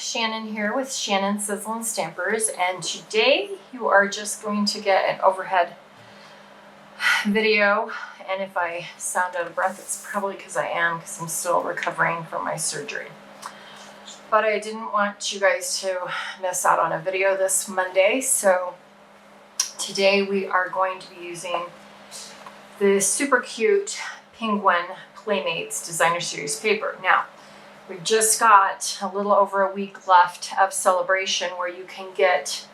Shannon here with Shannon Sizzlen Stampers, and today you are just going to get an overhead video. And if I sound out of breath, it's probably because I am, because I'm still recovering from my surgery. But I didn't want you guys to miss out on a video this Monday, so today we are going to be using the super cute Penguin Playmates Designer Series paper. Now, we've just got a little over a week left of celebration where you can get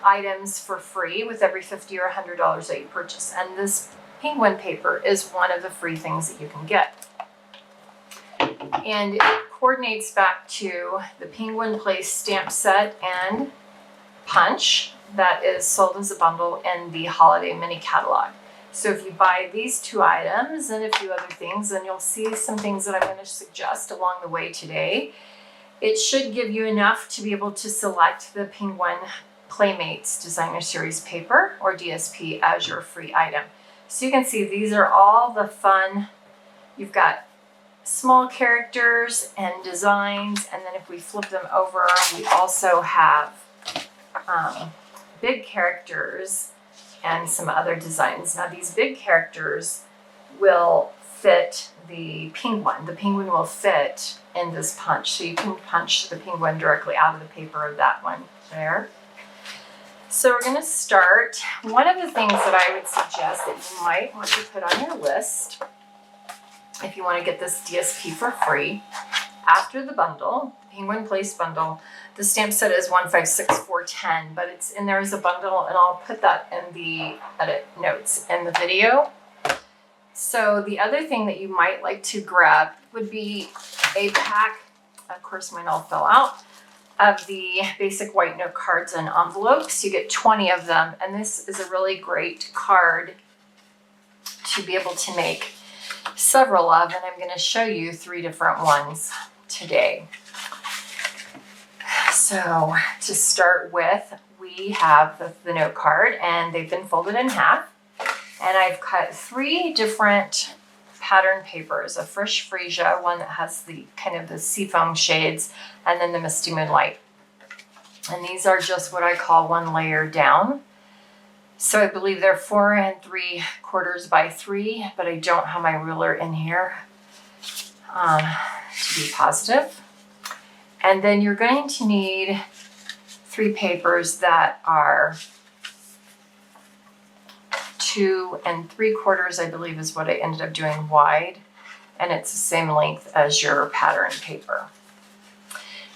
items for free with every $50 or $100 that you purchase. And this penguin paper is one of the free things that you can get. And it coordinates back to the Penguin Play stamp set and punch that is sold as a bundle in the holiday mini catalog. So if you buy these two items and a few other things, then you'll see some things that I'm going to suggest along the way today. It should give you enough to be able to select the Penguin Playmates Designer Series paper, or DSP, as your free item. So you can see these are all the fun. You've got small characters and designs, and then if we flip them over, we also have big characters and some other designs. Now these big characters will fit the penguin. The penguin will fit in this punch. So you can punch the penguin directly out of the paper of that one there. So we're gonna start. One of the things that I would suggest that you might want to put on your list, if you wanna get this DSP for free, after the bundle, Penguin Place bundle, the stamp set is $156,410, but it's in there as a bundle, and I'll put that in the edit notes in the video. So the other thing that you might like to grab would be a pack, of course mine all fell out, of the basic white note cards and envelopes. You get 20 of them, and this is a really great card to be able to make several of, and I'm going to show you 3 different ones today. So to start with, we have the note card, and they've been folded in half. And I've cut 3 different pattern papers, a Fresh Freesia, one that has the kind of the seafoam shades, and then the Misty Moonlight. And these are just what I call 1 layer down. So I believe they're 4 3/4 by 3, but I don't have my ruler in here to be positive. And then you're going to need 3 papers that are 2 3/4, I believe is what I ended up doing, wide. And it's the same length as your pattern paper.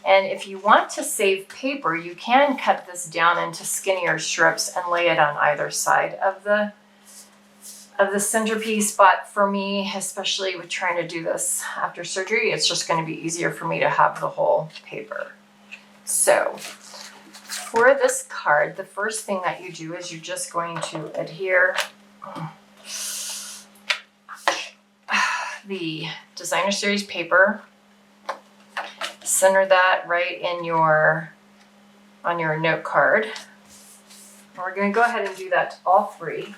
And if you want to save paper, you can cut this down into skinnier strips and lay it on either side of the centerpiece. But for me, especially with trying to do this after surgery, it's just going to be easier for me to have the whole paper. So for this card, the first thing that you do is you're just going to adhere the Designer Series paper, center that right in on your note card. And we're going to go ahead and do that to all 3.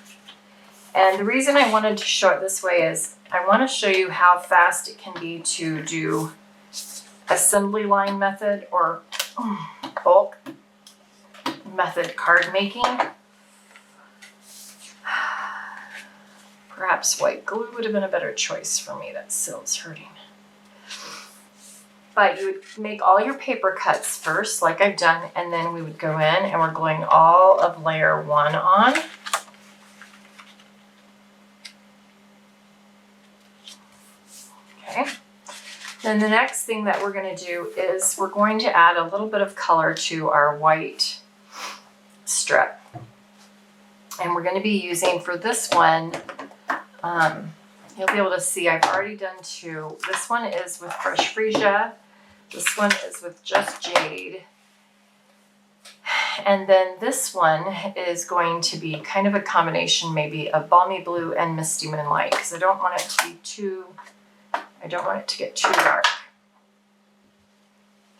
And the reason I wanted to show it this way is I want to show you how fast it can be to do assembly line method or bulk method card making. Perhaps white glue would have been a better choice for me. That sill's hurting. But you would make all your paper cuts first, like I've done, and then we would go in and we're gluing all of layer 1 on. Okay. Then the next thing that we're going to do is we're going to add a little bit of color to our white strip. And we're going to be using, for this one, you'll be able to see I've already done 2. This one is with Fresh Freesia. This one is with just Jade. And then this one is going to be kind of a combination maybe of Balmy Blue and Misty Moonlight, because I don't want it to be I don't want it to get too dark.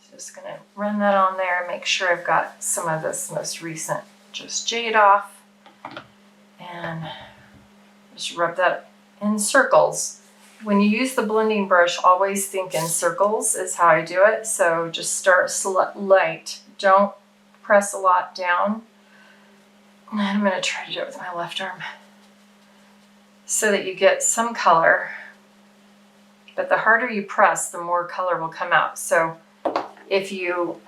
So just going to run that on there, make sure I've got some of this most recent Just Jade off, and just rub that in circles. when you use the blending brush, always think in circles is how I do it. So just start light. Don't press a lot down. And I'm going to try to do it with my left arm so that you get some color. But the harder you press, the more color will come out. So if you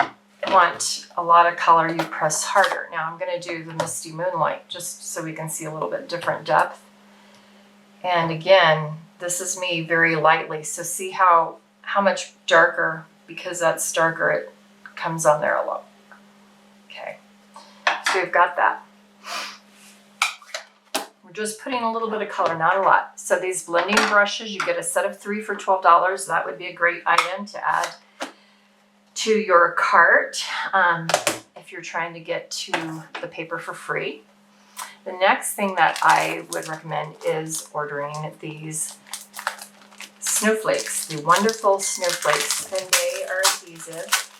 want a lot of color, you press harder. Now I'm going to do the Misty Moonlight just so we can see a little bit different depth. And again, this is me very lightly. So see how much darker, because that's darker, it comes on there a lot. Okay, so we've got that. We're just putting a little bit of color, not a lot. So these blending brushes, you get a set of 3 for $12. That would be a great item to add to your cart if you're trying to get to the paper for free. The next thing that I would recommend is ordering these snowflakes, the wonderful snowflakes, and they are adhesive,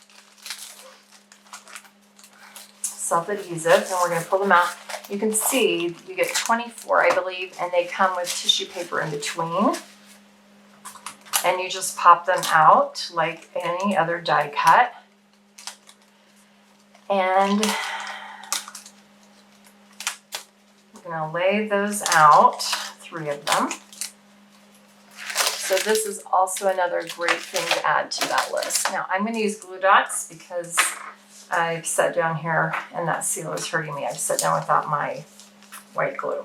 self-adhesive, and we're going to pull them out. You can see you get 24, I believe, and they come with tissue paper in between. And you just pop them out like any other die cut. And we're going to lay those out, 3 of them. So this is also another great thing to add to that list. Now I'm going to use glue dots because I've sat down here and that seal is hurting me. I've sat down without my white glue.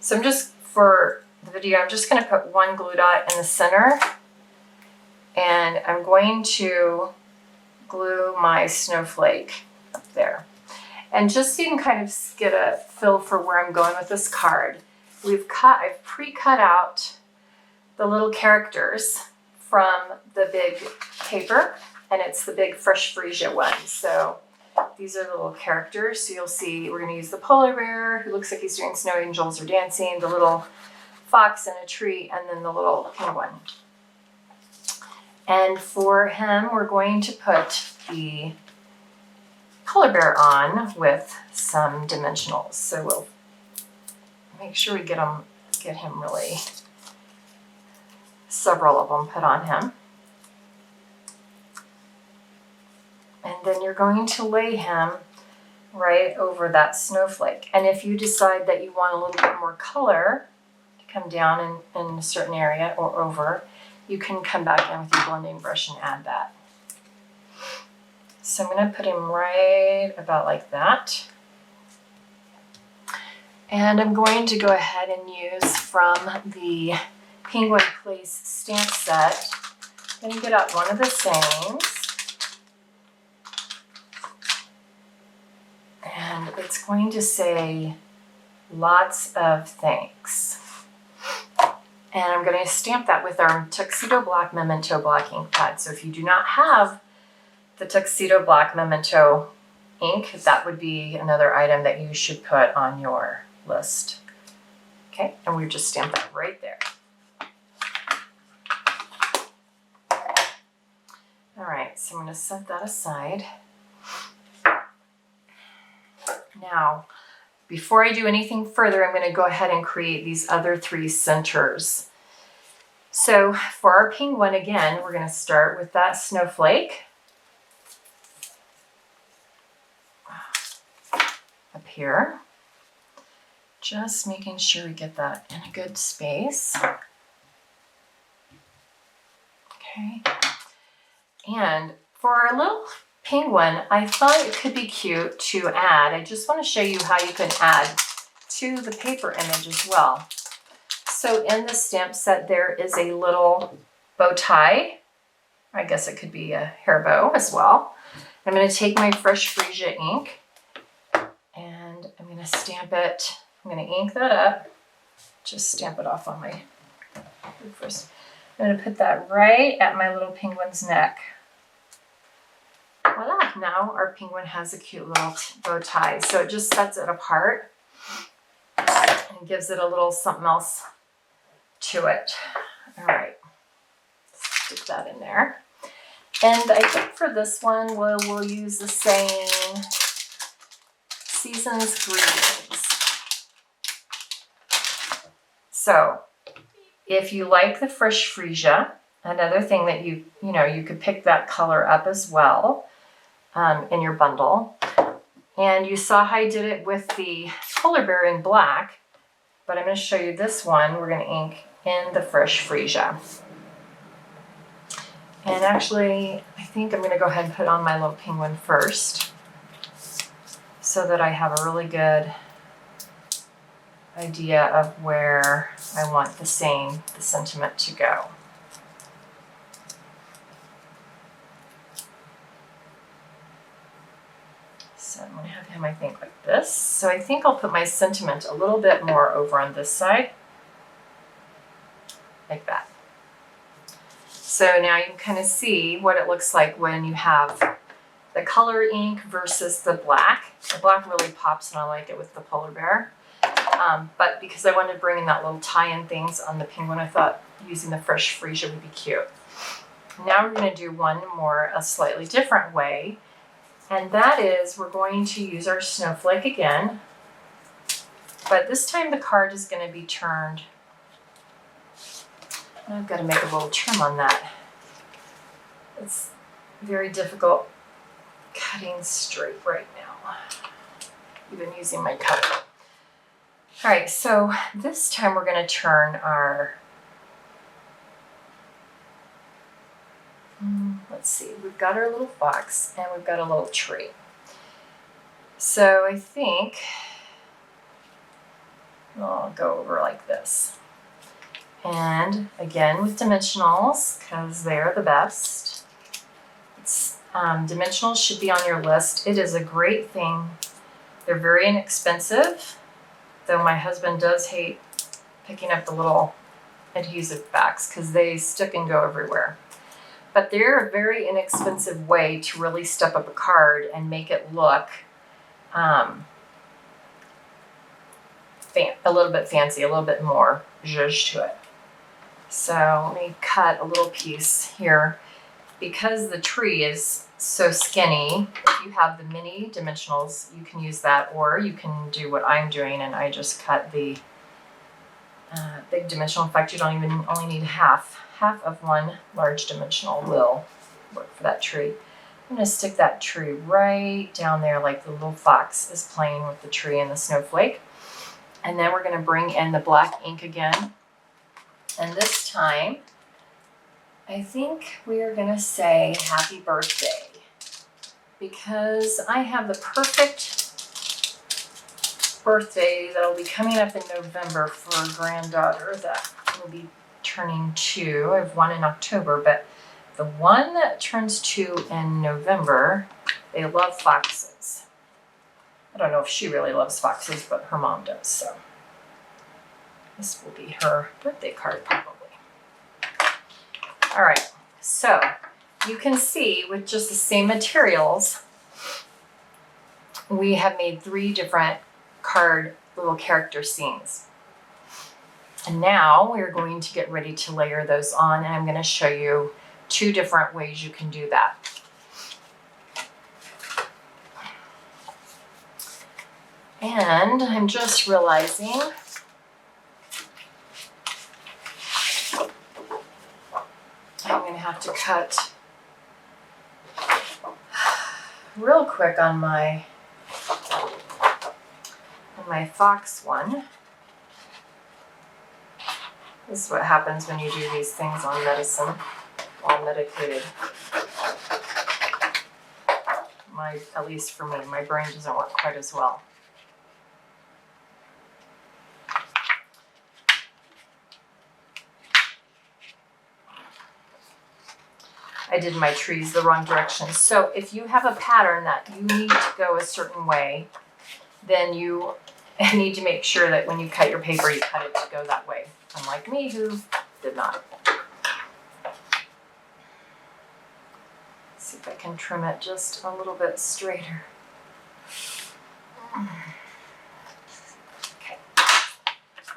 So I'm just, for the video, I'm just going to put 1 glue dot in the center. And I'm going to glue my snowflake up there. And just so you can kind of get a feel for where I'm going with this card, I've pre-cut out the little characters from the big paper, and it's the big Fresh Freesia one. So these are the little characters. So you'll see we're going to use the polar bear who looks like he's doing snow angels or dancing, the little fox in a tree, and then the little penguin. And for him, we're going to put the polar bear on with some dimensionals. So we'll make sure we get him really, several of them put on him. And then you're going to lay him right over that snowflake. And if you decide that you want a little bit more color to come down in a certain area or over, you can come back in with your blending brush and add that. So I'm going to put him right about like that. And I'm going to go ahead and use from the Penguin Place stamp set. I'm going to get out one of the sayings. And it's going to say, lots of thanks. And I'm going to stamp that with our Tuxedo Black Memento Black ink pad. So if you do not have the Tuxedo Black Memento ink, that would be another item that you should put on your list. Okay, and we just stamp that right there. All right, so I'm going to set that aside. Now, before I do anything further, I'm going to go ahead and create these other 3 centers. So for our penguin, again, we're going to start with that snowflake up here. Just making sure we get that in a good space. Okay. And for our little penguin, I thought it could be cute to add. I just want to show you how you can add to the paper image as well. So in the stamp set, there is a little bow tie. I guess it could be a hair bow as well. I'm going to take my Fresh Freesia ink and I'm going to stamp it. I'm going to ink that up. Just stamp it off on my first. I'm going to put that right at my little penguin's neck. Voila, now our penguin has a cute little bow tie. So it just sets it apart and gives it a little something else to it. All right, stick that in there. And I think for this one, we'll use the saying, season's greetings. So If you like the fresh freesia, another thing that you could pick that color up as well in your bundle. And you saw how I did it with the polar bear in black, but I'm going to show you this one. We're going to ink in the fresh freesia. And actually, I think I'm going to go ahead and put on my little penguin first so that I have a really good idea of where I want the sentiment to go. So I'm going to have him, I think, like this. So I think I'll put my sentiment a little bit more over on this side, like that. So now you can kind of see what it looks like when you have the color ink versus the black. The black really pops, and I like it with the polar bear. But because I wanted to bring in that little tie-in things on the penguin, I thought using the fresh freesia would be cute. Now we're going to do one more a slightly different way, and that is we're going to use our snowflake again, but this time the card is going to be turned. I've got to make a little trim on that. It's very difficult cutting straight right now, even using my cutter. All right, so this time we're going to turn our, let's see, we've got our little fox and we've got a little tree. So I think I'll go over like this. And again with dimensionals, because they're the best. Dimensionals should be on your list. It is a great thing. They're very inexpensive, though my husband does hate picking up the little adhesive backs because they stick and go everywhere. But they're a very inexpensive way to really step up a card and make it look a little bit fancy, a little bit more zhuzh to it. So let me cut a little piece here. Because the tree is so skinny, if you have the mini dimensionals, you can use that, or you can do what I'm doing, and I just cut the big dimensional. In fact, you don't even only need half of one large dimensional will work for that tree. I'm going to stick that tree right down there like the little fox is playing with the tree and the snowflake. And then we're going to bring in the black ink again. And this time, I think we are going to say happy birthday, because I have the perfect birthday that will be coming up in November for a granddaughter that will be turning 2. I have one in October, but the one that turns 2 in November, they love foxes. I don't know if she really loves foxes, but her mom does, so this will be her birthday card probably. All right, so you can see with just the same materials, we have made 3 different card little character scenes. And now we're going to get ready to layer those on, and I'm going to show you 2 different ways you can do that. And I'm just realizing I'm going to have to cut real quick on my fox one. This is what happens when you do these things on medicine, while medicated. At least for me, my brain doesn't work quite as well. I did my trees the wrong direction. So if you have a pattern that you need to go a certain way, then you need to make sure that when you cut your paper, you cut it to go that way. Unlike me, who did not. Let's see if I can trim it just a little bit straighter. Okay.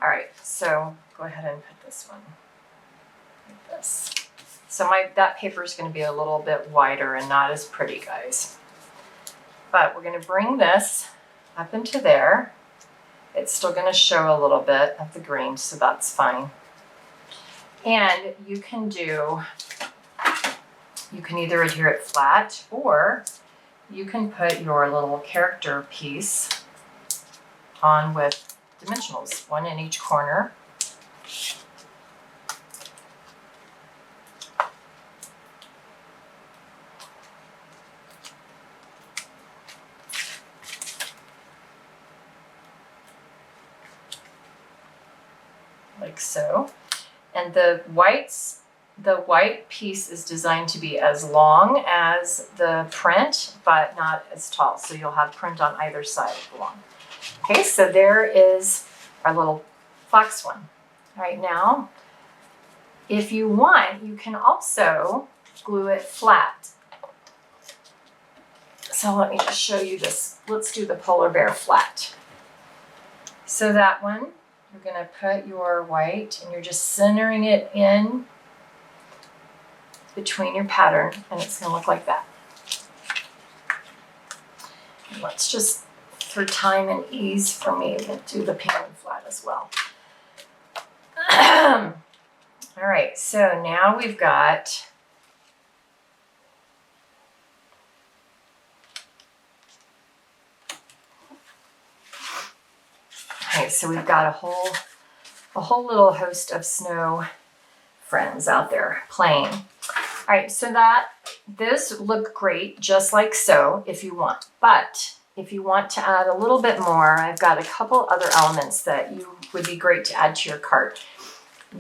All right, so go ahead and put this one like this. So that paper is going to be a little bit wider and not as pretty, guys. But we're going to bring this up into there. It's still going to show a little bit of the green, so that's fine. And you can either adhere it flat, or you can put your little character piece on with dimensionals, one in each corner. Like so. And the white piece is designed to be as long as the print, but not as tall. So you'll have print on either side of the long. Okay, so there is our little fox one. Right now, if you want, you can also glue it flat. So let me just show you this. Let's do the polar bear flat. So that one, you're going to put your white and you're just centering it in between your pattern, and it's going to look like that. And let's just, for time and ease for me, do the penguin flat as well. All right, so now we've got so we've got a whole little host of snow friends out there playing. All right, so this look great just like so if you want, but if you want to add a little bit more, I've got a couple other elements that would be great to add to your cart.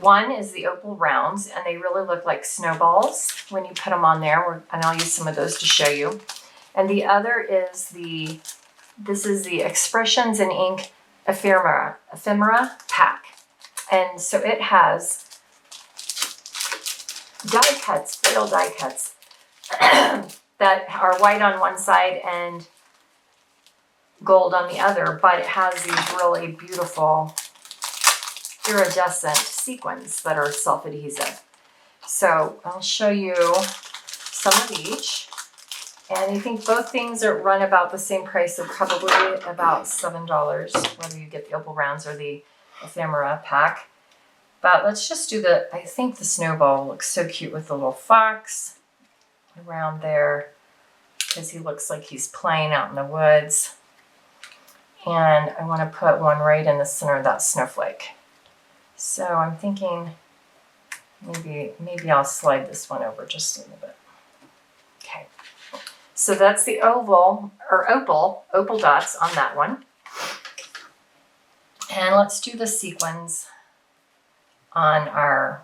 One is the Opal Rounds, and they really look like snowballs when you put them on there, and I'll use some of those to show you. And the other is this is the Expressions in Ink ephemera pack. And so it has die cuts, foil die cuts that are white on one side and gold on the other, but it has these really beautiful iridescent sequins that are self-adhesive. So I'll show you some of each. And I think both things run about the same price of probably about $7, whether you get the Opal Rounds or the ephemera pack. But let's just do I think the snowball looks so cute with the little fox around there, because he looks like he's playing out in the woods. And I want to put one right in the center of that snowflake. So I'm thinking maybe I'll slide this one over just a little bit. Okay. So that's the opal dots on that one. And let's do the sequins on our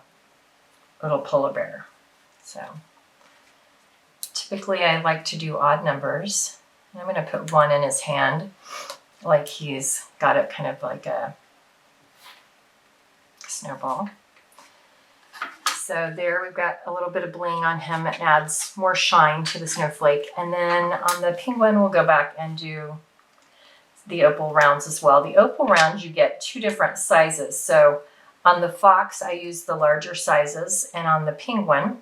little polar bear. So typically I like to do odd numbers. And I'm going to put one in his hand, like he's got it kind of like a snowball. So there we've got a little bit of bling on him. It adds more shine to the snowflake. And then on the penguin, we'll go back and do the Opal Rounds as well. The Opal Rounds, you get two different sizes. So on the fox, I use the larger sizes. And on the penguin,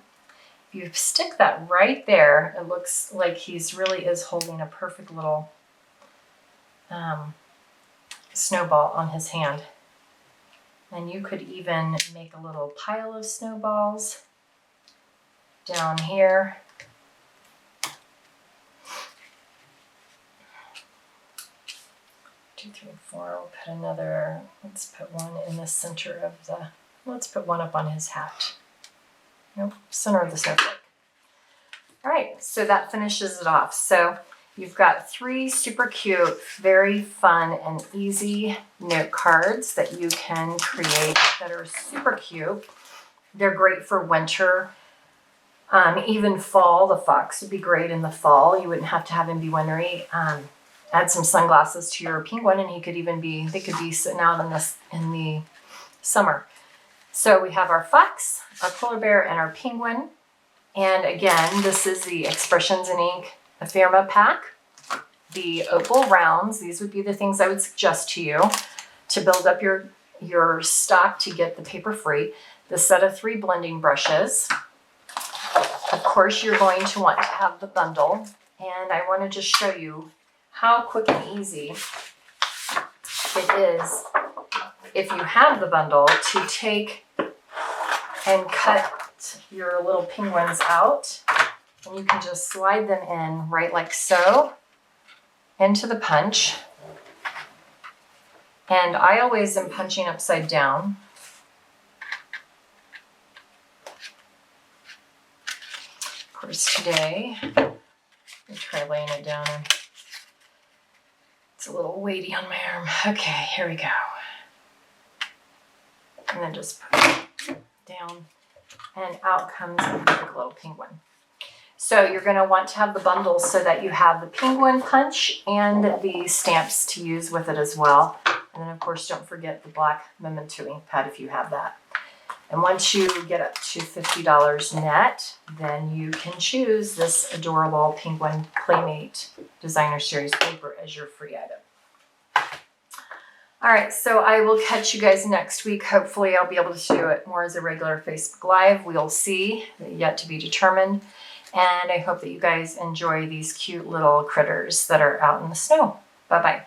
if you stick that right there, it looks like he's really is holding a perfect little snowball on his hand. And you could even make a little pile of snowballs down here. Two, three, four. We'll put another, let's put one in the center of let's put one up on his hat. Nope, center of the snowflake. All right, so that finishes it off. So you've got 3 super cute, very fun and easy note cards that you can create that are super cute. They're great for winter, even fall. The fox would be great in the fall. You wouldn't have to have him be wintry. Add some sunglasses to your penguin, and they could be sitting out in the summer. So we have our fox, our polar bear, and our penguin. And again, this is the Expressions in Ink ephemera pack, the Opal Rounds. These would be the things I would suggest to you to build up your stock to get the paper free. The set of 3 blending brushes. Of course, you're going to want to have the bundle, and I want to just show you how quick and easy it is, if you have the bundle, to take and cut your little penguins out. And you can just slide them in right like so into the punch. And I always am punching upside down. Of course, today, let me try laying it down. It's a little weighty on my arm. Okay, here we go. And then just put it down, and out comes a perfect little penguin. So you're going to want to have the bundles so that you have the penguin punch and the stamps to use with it as well. And then, of course, don't forget the black memento ink pad if you have that. And once you get up to $50 net, then you can choose this adorable Penguin Playmate Designer Series paper as your free item. All right, so I will catch you guys next week. Hopefully I'll be able to do it more as a regular Facebook Live. We'll see, yet to be determined. And I hope that you guys enjoy these cute little critters that are out in the snow. Bye-bye.